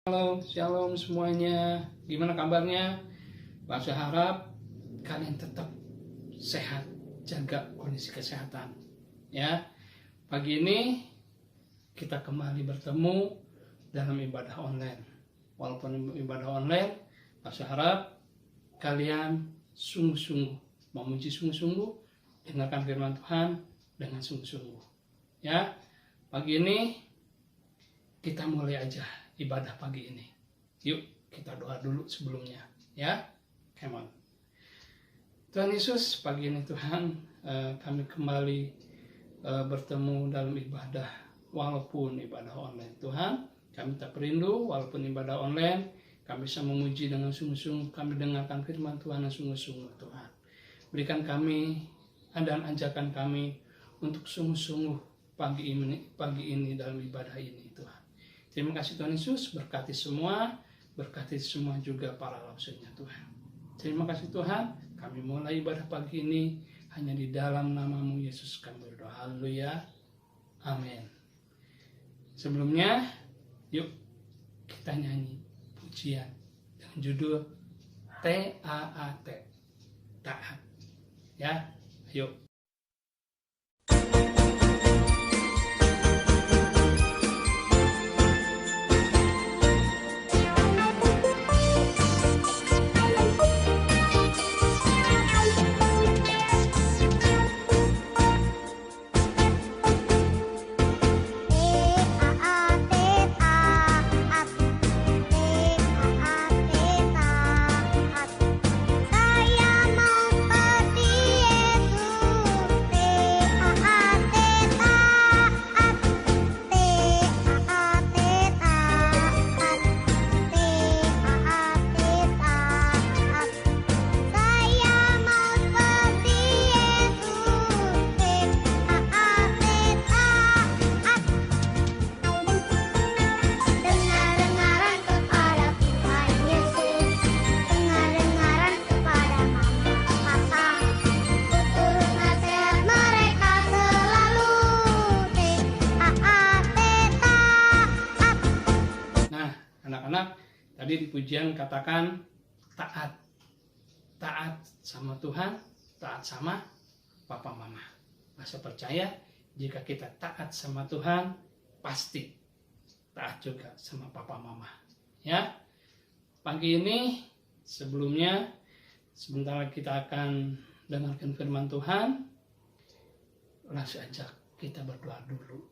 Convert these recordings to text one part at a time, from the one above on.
Halo, shalom semuanya. Gimana kabarnya? Saya harap kalian tetap sehat, jaga kondisi kesehatan. Ya, pagi ini kita kembali bertemu dalam ibadah online. Walaupun ibadah online, saya harap kalian sungguh-sungguh memuji sungguh-sungguh, dengarkan firman Tuhan dengan sungguh-sungguh. Ya, pagi ini kita mulai aja ibadah pagi ini. Yuk kita doa dulu sebelumnya, ya. Come on. Tuhan Yesus, pagi ini Tuhan, kami kembali bertemu dalam ibadah walaupun ibadah online. Tuhan, kami tak perindu walaupun ibadah online, kami bisa memuji dengan sungguh-sungguh, kami dengarkan firman Tuhan dengan sungguh-sungguh. Tuhan, berikan kami dan ajakan kami untuk sungguh-sungguh pagi ini dalam ibadah ini, Tuhan. Terima kasih Tuhan Yesus, berkati semua juga para lausunya Tuhan. Terima kasih Tuhan, kami mulai ibadah pagi ini hanya di dalam nama-Mu Yesus kami berdoa. Haleluya. Amin. Sebelumnya, yuk kita nyanyi pujian dengan judul T-A-A-T, taat. Ya, yuk. Anak-anak, tadi di pujian katakan taat. Taat sama Tuhan, taat sama papa mama. Saya percaya jika kita taat sama Tuhan, pasti taat juga sama papa mama. Ya, pagi ini sebelumnya, sebentar kita akan dengarkan firman Tuhan. Langsung ajak kita berdoa dulu.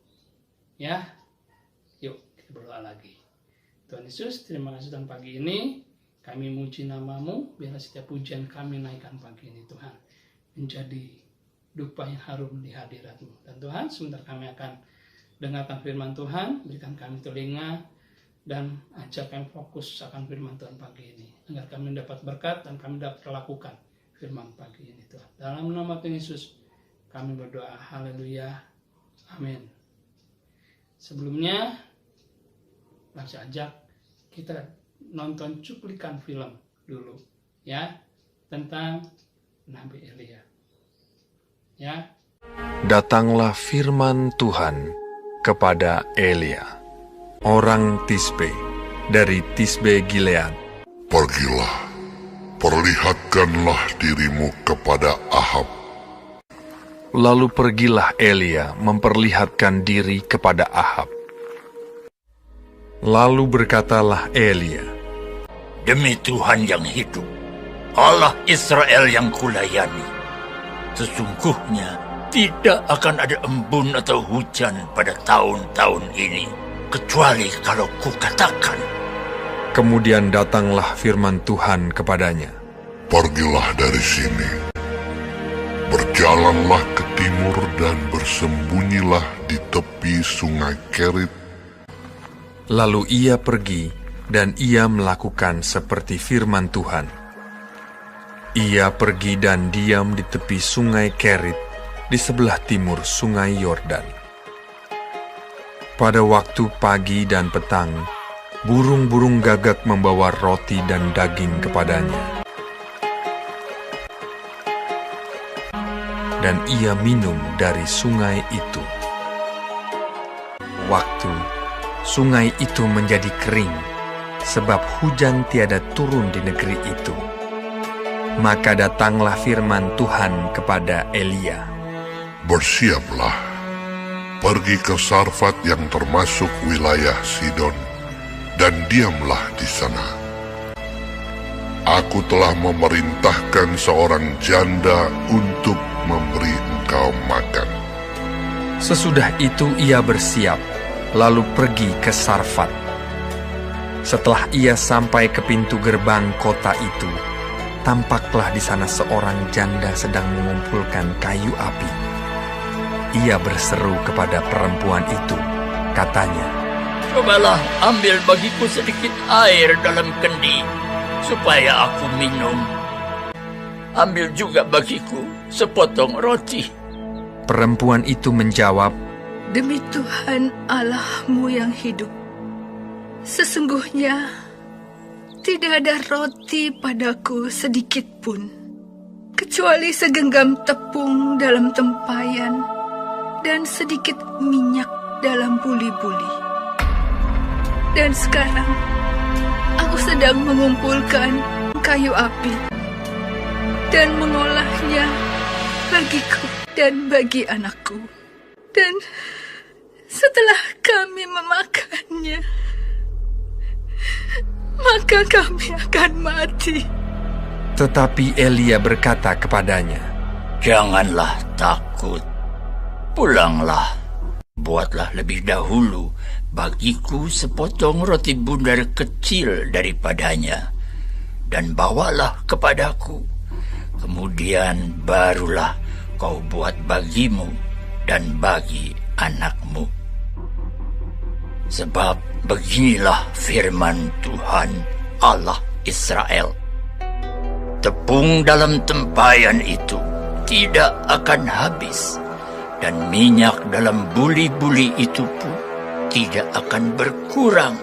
Ya, yuk kita berdoa lagi. Tuhan Yesus, terima kasih Tuhan pagi ini. Kami muji nama-Mu, biarlah setiap pujian kami naikkan pagi ini Tuhan, menjadi dupa yang harum di hadirat-Mu. Dan Tuhan, sebentar kami akan dengarkan firman Tuhan, berikan kami telinga, dan ajak kami fokus akan firman Tuhan pagi ini. Agar kami dapat berkat dan kami dapat lakukan firman pagi ini Tuhan. Dalam nama Tuhan Yesus, kami berdoa. Haleluya. Amin. Sebelumnya, langsung ajak kita nonton cuplikan film dulu ya tentang Nabi Elia. Ya. Datanglah firman Tuhan kepada Elia, orang Tisbe, dari Tisbe Gilead. Pergilah, perlihatkanlah dirimu kepada Ahab. Lalu pergilah Elia memperlihatkan diri kepada Ahab. Lalu berkatalah Elia, "Demi Tuhan yang hidup, Allah Israel yang kulayani, sesungguhnya tidak akan ada embun atau hujan pada tahun-tahun ini, kecuali kalau kukatakan." Kemudian datanglah firman Tuhan kepadanya, Pergilah dari sini, berjalanlah ke timur dan bersembunyilah di tepi sungai Kerit. Lalu ia pergi, dan ia melakukan seperti firman Tuhan. Ia pergi dan diam di tepi sungai Kerit, di sebelah timur sungai Yordan. Pada waktu pagi dan petang, burung-burung gagak membawa roti dan daging kepadanya. Dan ia minum dari sungai itu. Waktu sungai itu menjadi kering, sebab hujan tiada turun di negeri itu. Maka datanglah firman Tuhan kepada Elia. Bersiaplah, pergi ke Sarfat yang termasuk wilayah Sidon, dan diamlah di sana. Aku telah memerintahkan seorang janda untuk memberi engkau makan. Sesudah itu ia bersiap, lalu pergi ke Sarfat. Setelah ia sampai ke pintu gerbang kota itu, tampaklah di sana seorang janda sedang mengumpulkan kayu api. Ia berseru kepada perempuan itu, katanya, Cobalah ambil bagiku sedikit air dalam kendi, supaya aku minum. Ambil juga bagiku sepotong roti. Perempuan itu menjawab, Demi Tuhan Allahmu yang hidup, sesungguhnya tidak ada roti padaku sedikit pun, kecuali segenggam tepung dalam tempayan dan sedikit minyak dalam buli-buli. Dan sekarang aku sedang mengumpulkan kayu api dan mengolahnya bagiku dan bagi anakku. Dan setelah kami memakannya, maka kami akan mati. Tetapi Elia berkata kepadanya, Janganlah takut. Pulanglah, buatlah lebih dahulu bagiku sepotong roti bundar kecil daripadanya, dan bawalah kepadaku. Kemudian barulah kau buat bagimu dan bagi anakmu. Sebab beginilah firman Tuhan Allah Israel. Tepung dalam tempayan itu tidak akan habis, dan minyak dalam buli-buli itu pun tidak akan berkurang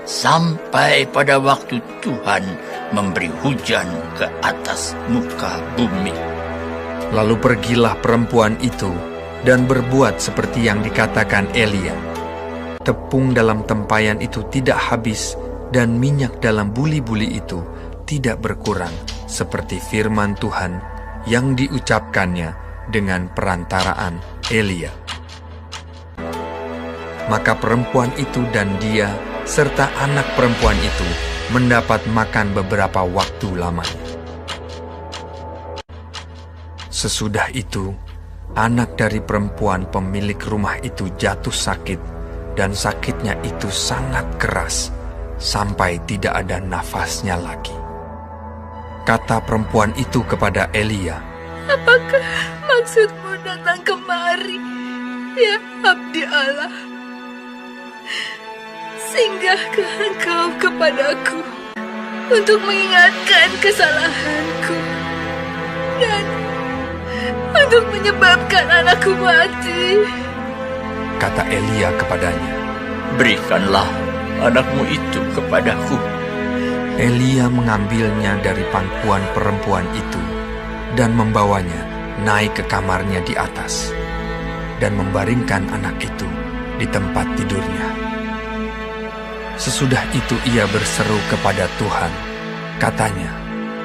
sampai pada waktu Tuhan memberi hujan ke atas muka bumi. Lalu pergilah perempuan itu dan berbuat seperti yang dikatakan Elia. Tepung dalam tempayan itu tidak habis, dan minyak dalam buli-buli itu tidak berkurang, seperti firman Tuhan yang diucapkannya dengan perantaraan Elia. Maka perempuan itu dan dia serta anak perempuan itu mendapat makan beberapa waktu lamanya. Sesudah itu, anak dari perempuan pemilik rumah itu jatuh sakit, dan sakitnya itu sangat keras, sampai tidak ada nafasnya lagi. Kata perempuan itu kepada Elia, Apakah maksudmu datang kemari, ya abdi Allah? Singgahkah engkau kepadaku untuk mengingatkan kesalahanku dan untuk menyebabkan anakku mati? Kata Elia kepadanya, Berikanlah anakmu itu kepadaku. Elia mengambilnya dari pangkuan perempuan itu dan membawanya naik ke kamarnya di atas dan membaringkan anak itu di tempat tidurnya. Sesudah itu ia berseru kepada Tuhan, katanya,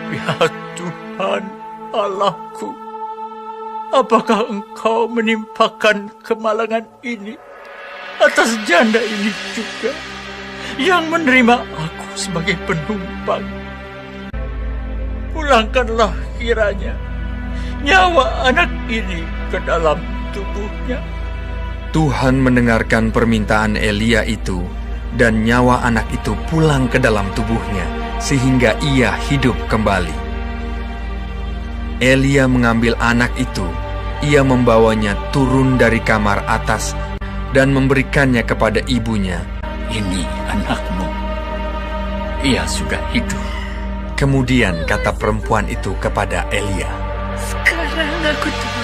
Ya Tuhan Allahku, apakah engkau menimpakan kemalangan ini atas janda ini juga, yang menerima aku sebagai penumpang? Pulangkanlah kiranya nyawa anak ini ke dalam tubuhnya. Tuhan mendengarkan permintaan Elia itu, dan nyawa anak itu pulang ke dalam tubuhnya, sehingga ia hidup kembali. Elia mengambil anak itu, ia membawanya turun dari kamar atas dan memberikannya kepada ibunya. Ini anakmu, ia sudah hidup. Kemudian kata perempuan itu kepada Elia, Sekarang aku tahu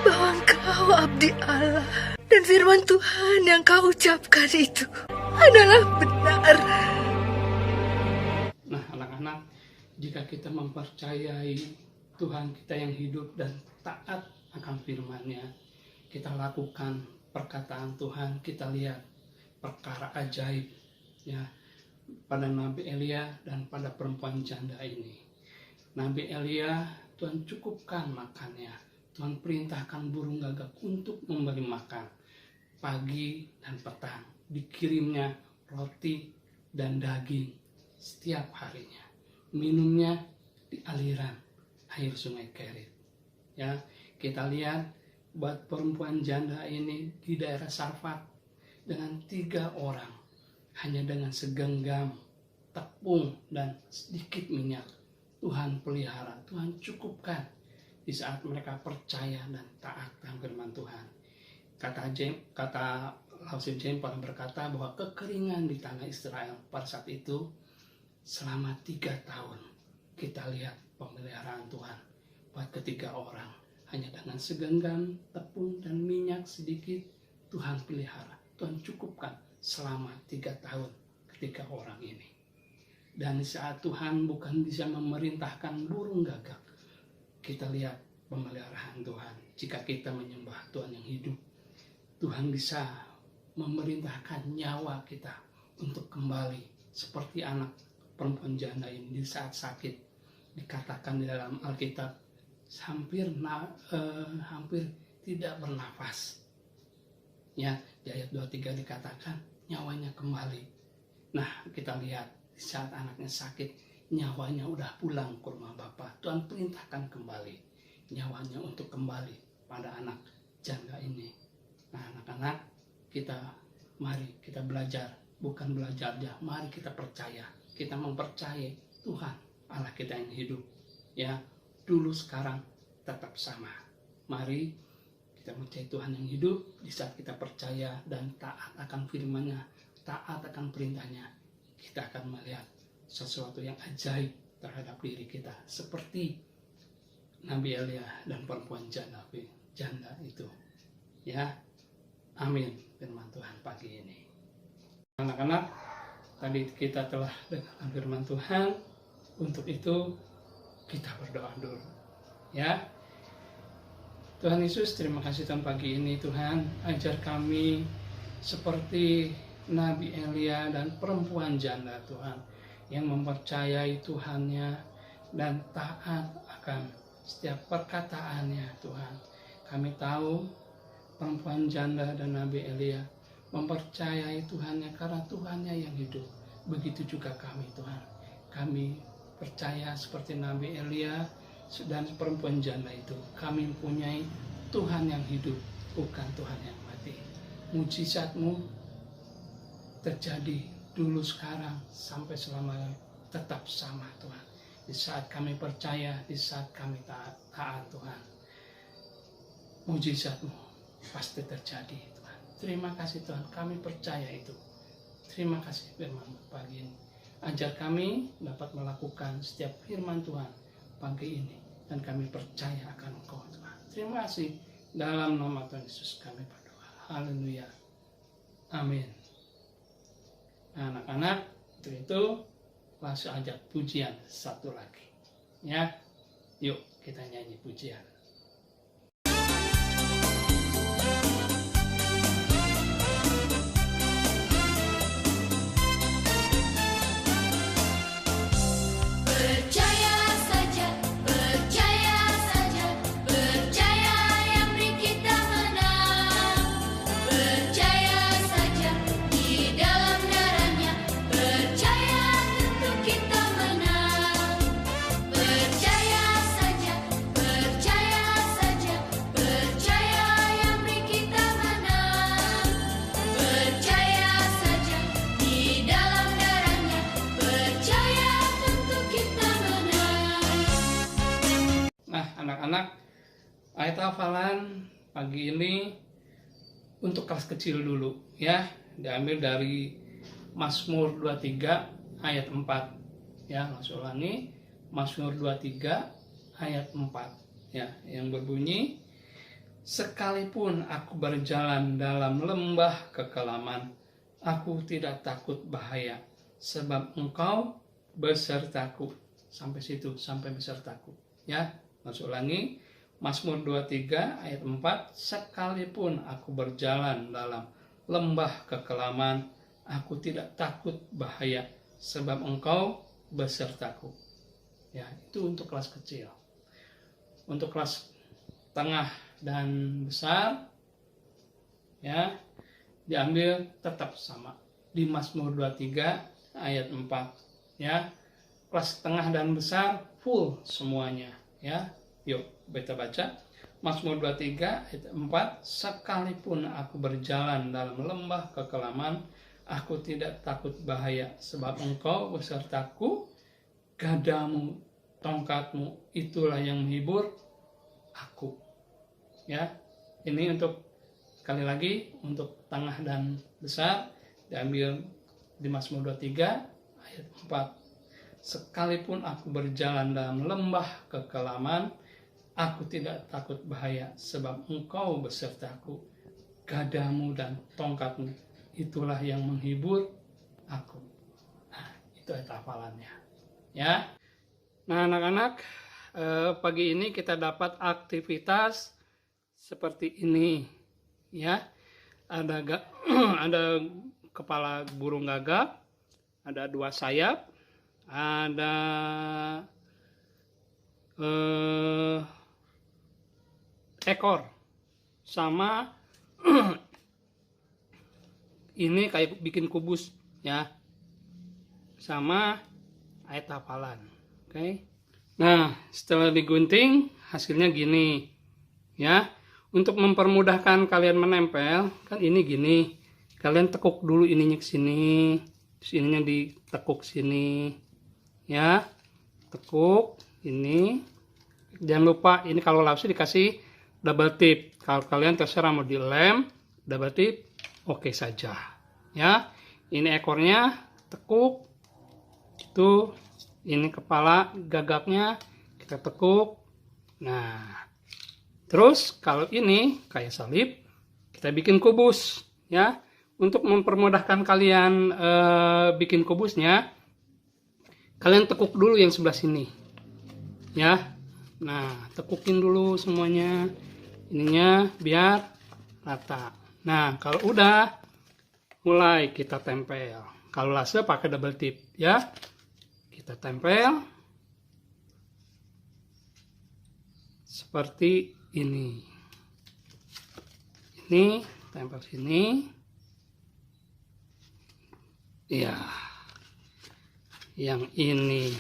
bahwa engkau abdi Allah, dan firman Tuhan yang kau ucapkan itu adalah benar. Nah, anak-anak, jika kita mempercayai Tuhan kita yang hidup dan taat akan firman-Nya, kita lakukan perkataan Tuhan, kita lihat perkara ajaib, ya, pada Nabi Elia dan pada perempuan janda ini. Nabi Elia, Tuhan cukupkan makannya. Tuhan perintahkan burung gagak untuk memberi makan. Pagi dan petang dikirimnya roti dan daging setiap harinya. Minumnya di aliran air sungai Kerit. Ya, kita lihat buat perempuan janda ini di daerah Sarfat dengan 3 orang, hanya dengan segenggam tepung dan sedikit minyak, Tuhan pelihara, Tuhan cukupkan di saat mereka percaya dan taat dalam firman Tuhan. Kata Lausir James pernah berkata bahwa kekeringan di tanah Israel pada saat itu selama 3 tahun. Kita lihat pemeliharaan Tuhan buat ketiga orang, hanya dengan segenggam tepung dan minyak sedikit, Tuhan pelihara, Tuhan cukupkan selama 3 tahun ketiga orang ini. Dan saat Tuhan bukan bisa memerintahkan burung gagak, kita lihat pemeliharaan Tuhan. Jika kita menyembah Tuhan yang hidup, Tuhan bisa memerintahkan nyawa kita untuk kembali seperti anak perempuan janda ini di saat sakit. Dikatakan di dalam Alkitab hampir tidak bernafas. Ya, di ayat 23 dikatakan nyawanya kembali. Nah, kita lihat di saat anaknya sakit, nyawanya udah pulang ke rumah Bapa. Tuhan perintahkan kembali nyawanya untuk kembali pada anak janda ini. Nah, anak-anak, mari kita belajar, bukan belajar aja, mari kita percaya. Kita mempercayai Tuhan Allah kita yang hidup. Ya, dulu sekarang tetap sama. Mari kita percaya Tuhan yang hidup. Di saat kita percaya dan taat akan firman-Nya, taat akan perintahnya, kita akan melihat sesuatu yang ajaib terhadap diri kita, seperti Nabi Elia dan perempuan janda itu. Ya, amin firman Tuhan pagi ini. Anak-anak, tadi kita telah dengarkan firman Tuhan. Untuk itu kita berdoa dulu. Ya, Tuhan Yesus, terima kasih Tuhan pagi ini. Tuhan, ajar kami seperti Nabi Elia dan perempuan janda Tuhan, yang mempercayai Tuhannya dan taat akan setiap perkataannya Tuhan. Kami tahu perempuan janda dan Nabi Elia mempercayai Tuhannya karena Tuhannya yang hidup. Begitu juga kami Tuhan. Kami percaya seperti Nabi Elia dan perempuan janda itu. Kami mempunyai Tuhan yang hidup, bukan Tuhan yang mati. Mujizat-Mu terjadi dulu, sekarang, sampai selamanya, tetap sama Tuhan. Di saat kami percaya, di saat kami taat Tuhan, mujizat-Mu pasti terjadi Tuhan. Terima kasih Tuhan, kami percaya itu. Terima kasih firman pagi ini. Ajar kami dapat melakukan setiap firman Tuhan pagi ini, dan kami percaya akan Engkau Tuhan. Terima kasih, dalam nama Tuhan Yesus kami berdoa. Haleluya. Amin. Nah, anak-anak, untuk itu langsung ajak pujian satu lagi. Ya, yuk kita nyanyi pujian. Anak-anak, ayat hafalan pagi ini untuk kelas kecil dulu ya, diambil dari Mazmur 23 ayat 4 ya. Langsung ulangi, Mazmur 23 ayat 4 ya, yang berbunyi, sekalipun aku berjalan dalam lembah kekelaman, aku tidak takut bahaya, sebab Engkau besertaku. Sampai situ, sampai besertaku ya. Masuk ulangi, Mazmur 23 ayat 4, sekalipun aku berjalan dalam lembah kekelaman, aku tidak takut bahaya, sebab engkau besertaku. Ya, itu untuk kelas kecil. Untuk kelas tengah dan besar, ya, diambil tetap sama di Mazmur 23 ayat 4, ya. Kelas tengah dan besar full semuanya, ya. Yuk kita baca Mazmur 23 ayat 4. Sekalipun aku berjalan dalam lembah kekelaman, aku tidak takut bahaya, sebab engkau besertaku, gadamu, tongkatmu, itulah yang menghibur aku. Ya, ini untuk, sekali lagi, untuk tengah dan besar diambil di Mazmur 23 ayat 4. Sekalipun aku berjalan dalam lembah kekelaman, aku tidak takut bahaya, sebab engkau besertaku, gadamu dan tongkatmu, itulah yang menghibur aku. Nah, itu ayat hafalannya, ya. Nah, anak-anak, pagi ini kita dapat aktivitas seperti ini, ya. Ada kepala burung gagak, ada 2 sayap, ada ekor, sama ini kayak bikin kubus, ya, sama ayat hafalan. Oke. Nah, setelah digunting hasilnya gini, ya. Untuk mempermudahkan kalian menempel, kan ini gini, kalian tekuk dulu ininya ke sini, terus ininya ditekuk sini, ya, tekuk ini. Jangan lupa ini kalau lapis dikasih double tip. Kalau kalian terserah mau dilem, double tip, oke saja, ya. Ini ekornya tekuk, itu ini kepala gagaknya kita tekuk. Nah, terus kalau ini kayak salib, kita bikin kubus, ya. Untuk mempermudahkan kalian bikin kubusnya, kalian tekuk dulu yang sebelah sini, ya. Nah, tekukin dulu semuanya ininya biar rata. Nah, kalau udah, mulai kita tempel. Kalau lase pakai double tip, ya. Kita tempel seperti ini. Ini tempel sini. Ya. Yang ini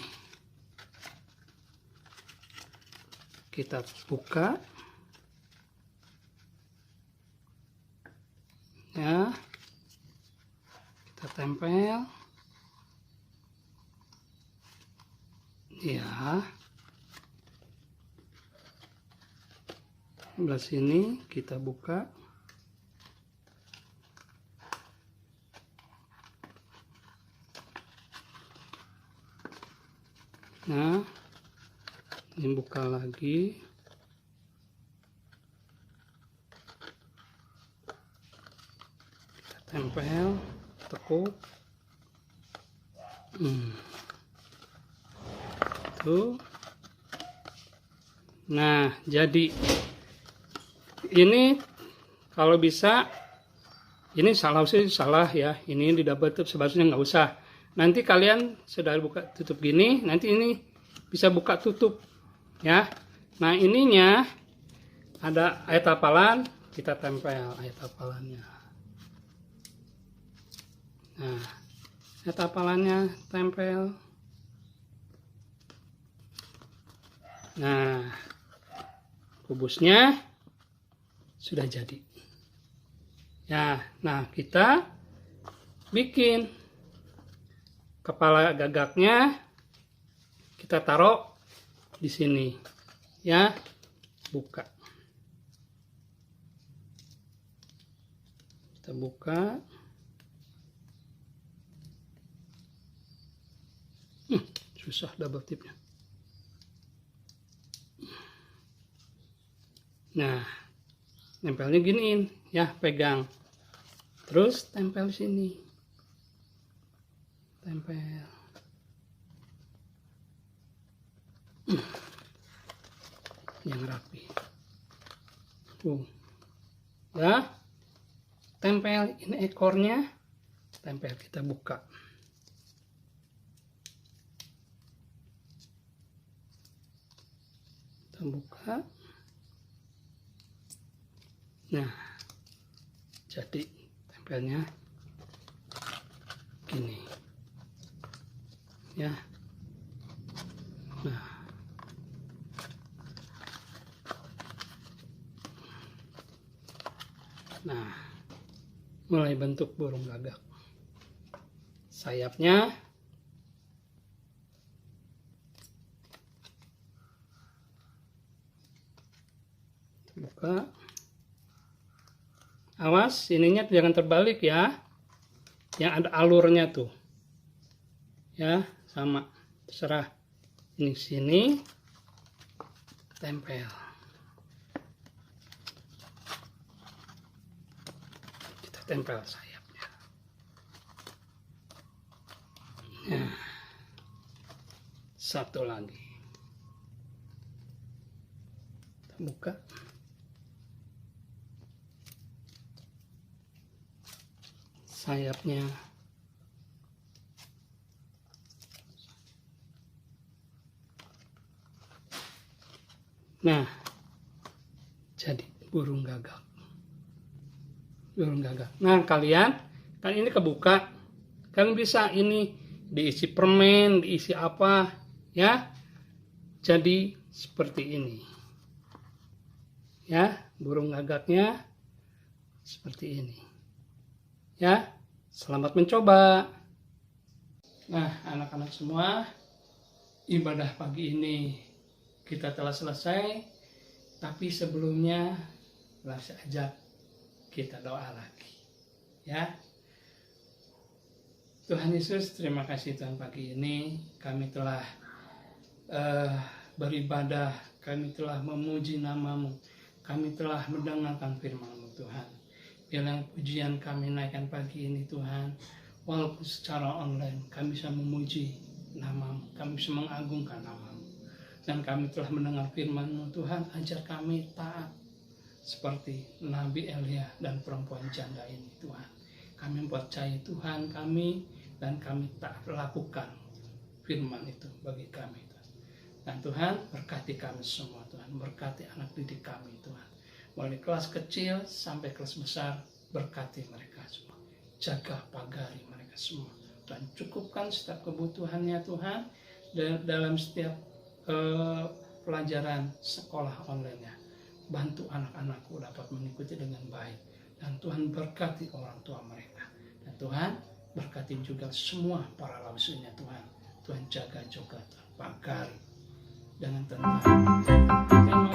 kita buka. Ya. Kita tempel. Ya. Sebelah sini kita buka. Nah, ini buka lagi. Kita tempel, tekuk. Tuh. Nah, jadi ini kalau bisa, ini salah ya. Ini di double tip, sebenarnya nggak usah. Nanti kalian sudah buka tutup gini, nanti ini bisa buka tutup, ya. Nah, ininya ada ayat hafalan, kita tempel ayat hafalannya. Nah, ayat hafalannya tempel. Nah, kubusnya sudah jadi. Ya, nah kita bikin kepala gagaknya, kita taruh di sini, ya, buka. Kita buka. Susah double tipnya. Nah, nempelnya giniin, ya, pegang. Terus tempel sini. Tempel. Yang rapi. Ya. Tempel ini ekornya. Tempel, kita buka. kita buka. Nah, jadi tempelnya gini ya. Nah, mulai bentuk burung gagak. Sayapnya buka. Awas, ininya jangan terbalik ya. Yang ada alurnya tuh. Ya, sama. Terserah. Ini sini tempel. Kita tempel sayapnya. Nah, satu lagi. Kita buka. Sayapnya nah, jadi burung gagak. Nah, kalian kan ini kebuka, kalian bisa ini diisi permen, diisi apa ya, jadi seperti ini ya, burung gagaknya seperti ini ya. Selamat mencoba. Nah, anak-anak semua, ibadah pagi ini kita telah selesai, tapi sebelumnya langsung ajak kita doa lagi ya. Tuhan Yesus, terima kasih Tuhan, pagi ini kami telah beribadah, kami telah memuji nama-Mu, kami telah mendengarkan firman-Mu Tuhan. Biarlah pujian kami naikkan pagi ini Tuhan, walaupun secara online kami bisa memuji nama-Mu, kami bisa mengagungkan nama-Mu. Dan kami telah mendengar firman-Mu Tuhan, ajar kami taat seperti Nabi Elia dan perempuan janda ini Tuhan. Kami percaya Tuhan kami, dan kami tak lakukan firman itu bagi kami Tuhan. Dan Tuhan berkati kami semua Tuhan, berkati anak didik kami Tuhan. Mulai kelas kecil sampai kelas besar, berkati mereka semua. Jaga pagari mereka semua. Dan cukupkan setiap kebutuhannya Tuhan, dalam setiap pelajaran sekolah online-nya. Bantu anak-anakku dapat mengikuti dengan baik. Dan Tuhan berkati orang tua mereka. Dan Tuhan berkati juga semua para lawsunya Tuhan. Tuhan jaga juga Tuhan, pagari dengan tenang.